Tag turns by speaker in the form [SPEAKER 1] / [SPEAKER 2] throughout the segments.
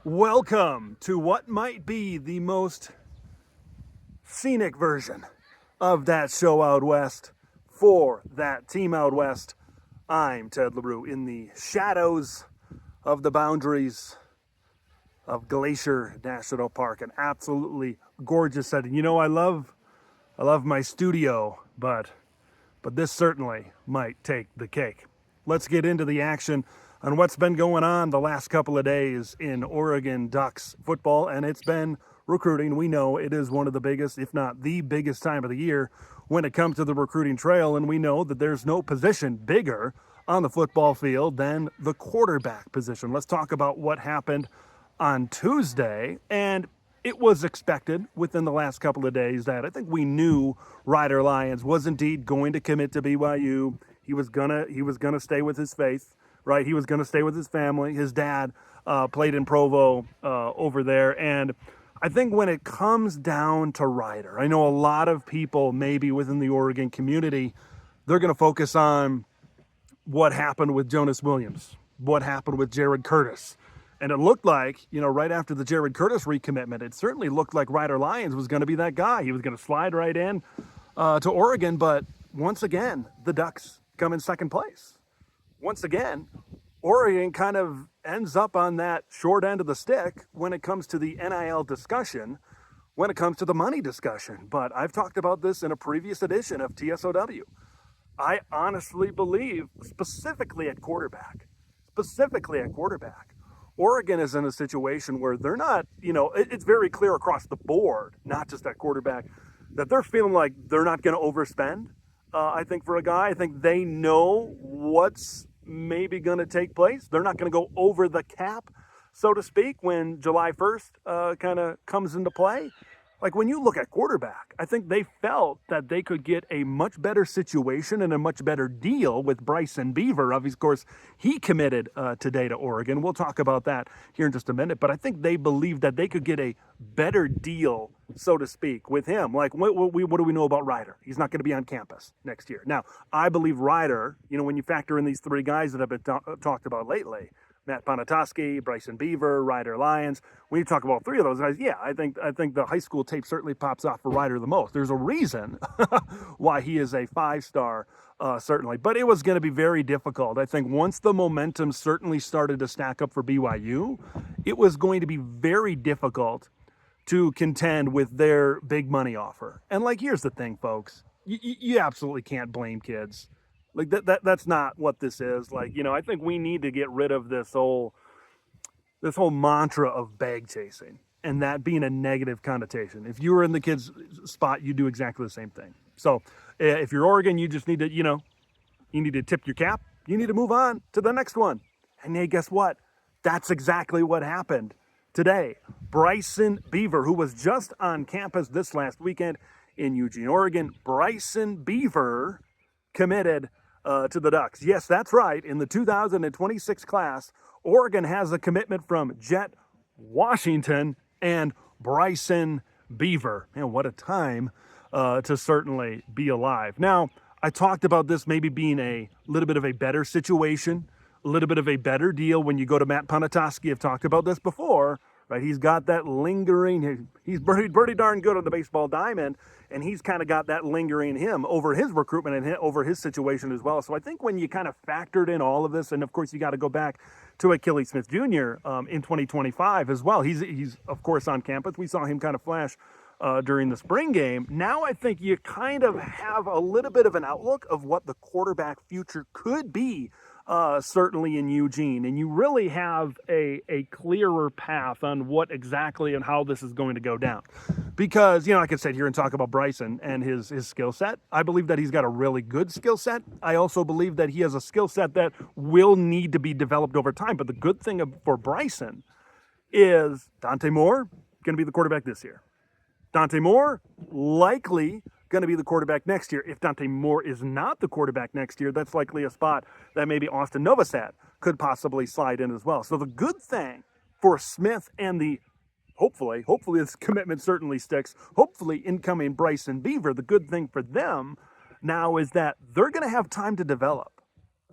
[SPEAKER 1] Welcome to what might be the most scenic version of that show out west for that team out west. I'm Ted LaRue in the shadows of the boundaries of Glacier National Park, an absolutely gorgeous setting. You know, I love my studio, but this certainly might take the cake. Let's get into the action on what's been going on the last couple of days in Oregon Ducks football, and it's been recruiting. We know it is one of the biggest, if not the biggest time of the year when it comes to the recruiting trail, and we know that there's no position bigger on the football field than the quarterback position. Let's talk about what happened on Tuesday, and it was expected within the last couple of days that I think we knew Ryder Lyons was indeed going to commit to BYU. He was gonna stay with his faith, right? He was gonna stay with his family. His dad played in Provo over there, and I think when it comes down to Ryder, I know a lot of people maybe within the Oregon community, they're gonna focus on what happened with Jonas Williams, what happened with Jared Curtis. And it looked like, right after the Jared Curtis recommitment, it certainly looked like Ryder Lyons was going to be that guy. He was going to slide right in to Oregon. But once again, the Ducks come in second place. Once again, Oregon kind of ends up on that short end of the stick when it comes to the NIL discussion, when it comes to the money discussion. But I've talked about this in a previous edition of TSOW. I honestly believe, specifically at quarterback, Oregon is in a situation where they're not, it's very clear across the board, not just at quarterback, that they're feeling like they're not going to overspend. I think for a guy, I think they know what's maybe going to take place. They're not going to go over the cap, so to speak, when July 1st kind of comes into play. Like when you look at quarterback, I think they felt that they could get a much better situation and a much better deal with Bryson Beaver. Of course, he committed today to Oregon. We'll talk about that here in just a minute. But I think they believed that they could get a better deal, so to speak, with him. Like, what do we know about Ryder? He's not going to be on campus next year. Now, I believe Ryder, when you factor in these three guys that have been talked about lately, Matt Ponatoski, Bryson Beaver, Ryder Lyons. When you talk about three of those guys, yeah, I think the high school tape certainly pops off for Ryder the most. There's a reason why he is a five-star, certainly. But it was going to be very difficult. I think once the momentum certainly started to stack up for BYU, it was going to be very difficult to contend with their big money offer. And here's the thing, folks. You absolutely can't blame kids. That's not what this is. I think we need to get rid of this whole mantra of bag chasing and that being a negative connotation. If you were in the kid's spot, you do exactly the same thing. So if you're Oregon, you just need to, you need to tip your cap. You need to move on to the next one. And hey, guess what? That's exactly what happened today. Bryson Beaver, who was just on campus this last weekend in Eugene, Oregon, Bryson Beaver committed to the Ducks. Yes, that's right. In the 2026 class, Oregon has a commitment from Jet Washington and Bryson Beaver. Man, what a time to certainly be alive. Now, I talked about this maybe being a little bit of a better situation, a little bit of a better deal when you go to Matt Ponatoski. I've talked about this before, right? He's got that lingering, he's pretty darn good on the baseball diamond, and he's kind of got that lingering him over his recruitment and over his situation as well. So I think when you kind of factored in all of this, and of course you got to go back to Achilles Smith Jr. In 2025 as well. He's of course on campus. We saw him kind of flash during the spring game. Now I think you kind of have a little bit of an outlook of what the quarterback future could be, certainly in Eugene, and you really have a clearer path on what exactly and how this is going to go down. Because, I could sit here and talk about Bryson and his skill set. I believe that he's got a really good skill set. I also believe that he has a skill set that will need to be developed over time. But the good thing for Bryson is Dante Moore going to be the quarterback this year. Dante Moore likely going to be the quarterback next year. If Dante Moore is not the quarterback next year, that's likely a spot that maybe Austin Novosad could possibly slide in as well. So the good thing for Smith and the hopefully this commitment certainly sticks. Hopefully incoming Bryson Beaver, the good thing for them now is that they're going to have time to develop.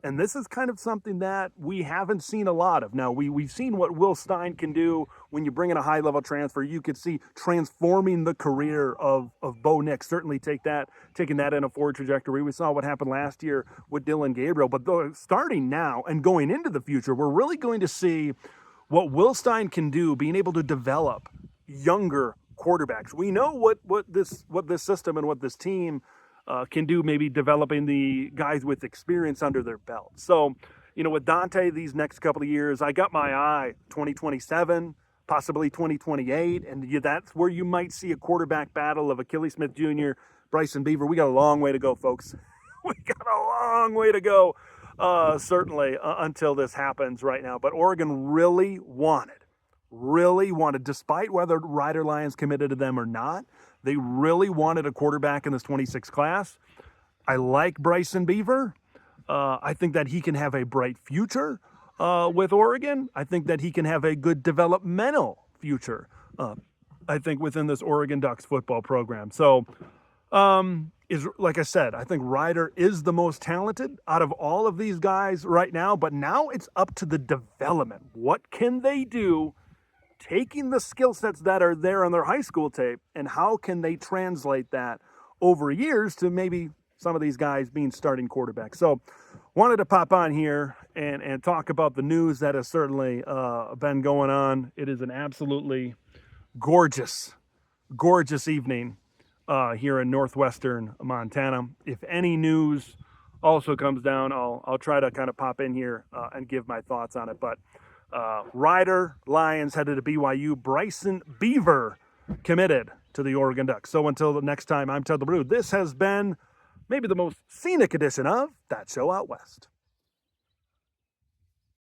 [SPEAKER 1] And this is kind of something that we haven't seen a lot of. Now, we've seen what Will Stein can do when you bring in a high-level transfer. You could see transforming the career of Bo Nix. Certainly taking that in a forward trajectory. We saw what happened last year with Dylan Gabriel. But starting now and going into the future, we're really going to see what Will Stein can do, being able to develop younger quarterbacks. We know what this system and what this team can do, maybe developing the guys with experience under their belt. So, with Dante these next couple of years, I got my eye 2027, possibly 2028, and that's where you might see a quarterback battle of Achilles Smith Jr., Bryson Beaver. We got a long way to go, folks. We got a long way to go, certainly, until this happens right now. But Oregon really wanted, despite whether Ryder Lyons committed to them or not, they really wanted a quarterback in this 26 class. I like Bryson Beaver. I think that he can have a bright future with Oregon. I think that he can have a good developmental future, I think, within this Oregon Ducks football program. So, like I said, I think Ryder is the most talented out of all of these guys right now. But now it's up to the development. What can they do, taking the skill sets that are there on their high school tape, and how can they translate that over years to maybe some of these guys being starting quarterbacks? So wanted to pop on here and talk about the news that has certainly been going on. It is an absolutely gorgeous evening here in northwestern Montana. If any news also comes down, I'll try to kind of pop in here and give my thoughts on it. But Ryder Lyons headed to BYU. Bryson Beaver committed to the Oregon Ducks. So until the next time, I'm Ted LeBrew. This has been maybe the most scenic edition of That Show Out West.